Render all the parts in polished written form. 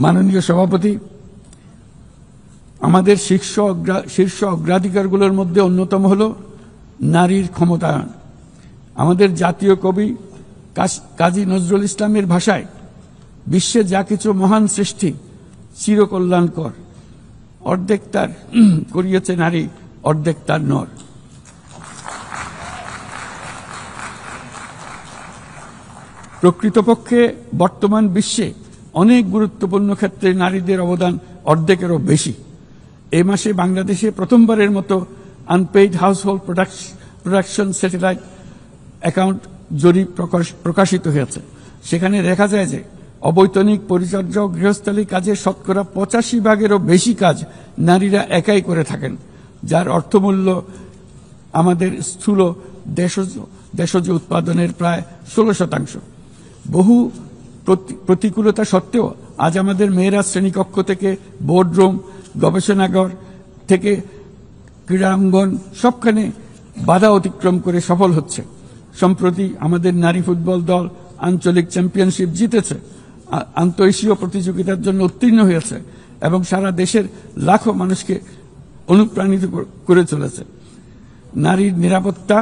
মাননীয় সভাপতি, আমাদের শীর্ষ অগ্রাধিকারগুলোর মধ্যে অন্যতম হল নারীর ক্ষমতায়ন। আমাদের জাতীয় কবি কাজী নজরুল ইসলামের ভাষায়, বিশ্বে যা কিছু মহান সৃষ্টি চিরকল্যাণকর, অর্ধেক তার করিয়েছে নারী, অর্ধেক তার নর। প্রকৃতপক্ষে বর্তমান বিশ্বে অনেক গুরুত্বপূর্ণ ক্ষেত্রে নারীদের অবদান অর্ধেকেরও বেশি। এই মাসে বাংলাদেশে প্রথমবারের মতো unpaid household production satellite account জরিপ প্রকাশিত হয়েছে। সেখানে দেখা যায় যে অবৈতনিক পরিচর্যা ও গৃহস্থালী কাজের শতকরা 85% বেশি কাজ নারীরা একাই করে থাকেন, যার অর্থমূল্য আমাদের স্থূল দেশজ উৎপাদনের প্রায় 16%। বহু প্রতিকূলতা সত্ত্বেও আজ আমাদের মেয়েরা শ্রেণীকক্ষ থেকে বোর্ডরুম, গবেষণাগার থেকে ক্রীড়াঙ্গন সবখানে বাধা অতিক্রম করে সফল হচ্ছে। সম্প্রতি আমাদের নারী ফুটবল দল আঞ্চলিক চ্যাম্পিয়নশিপ জিতেছে, আন্তঃএশীয় প্রতিযোগিতার জন্য উত্তীর্ণ হয়েছে এবং সারা দেশের লাখো মানুষকে অনুপ্রাণিত করে চলেছে। নারীর নিরাপত্তা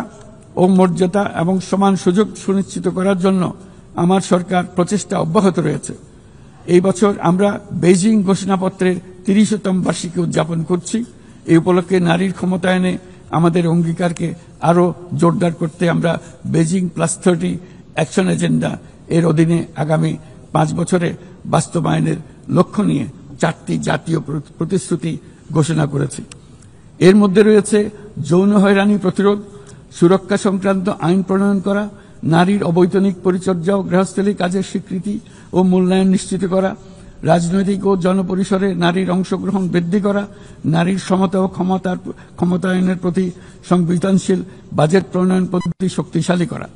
ও মর্যাদা এবং সমান সুযোগ সুনিশ্চিত করার জন্য আমার সরকার প্রচেষ্টা অব্যাহত রয়েছে। এই বছর আমরা বেইজিং ঘোষণাপত্রের 30তম বার্ষিকী উদযাপন করছি। এই উপলক্ষে নারীর ক্ষমতায়নে আমাদের অঙ্গীকারকে আরও জোরদার করতে আমরা বেইজিং +30 অ্যাকশন এজেন্ডা এর অধীনে আগামী 5 বছরে বাস্তবায়নের লক্ষ্য নিয়ে 4টি জাতীয় প্রতিশ্রুতি ঘোষণা করেছি। এর মধ্যে রয়েছে যৌন হয়রানি প্রতিরোধ, সুরক্ষা সংক্রান্ত আইন প্রণয়ন করা, নারীর অবৈতনিক পরিচর্যা ও গৃহস্থলী কাজের স্বীকৃতি ও মূল্যায়ন নিশ্চিত করা, রাজনৈতিক ও জনপরিসরে নারীর অংশগ্রহণ বৃদ্ধি করা, নারীর সমতা ও ক্ষমতায়নের প্রতি সংবেদনশীল বাজেট প্রণয়ন পদ্ধতি শক্তিশালী করা।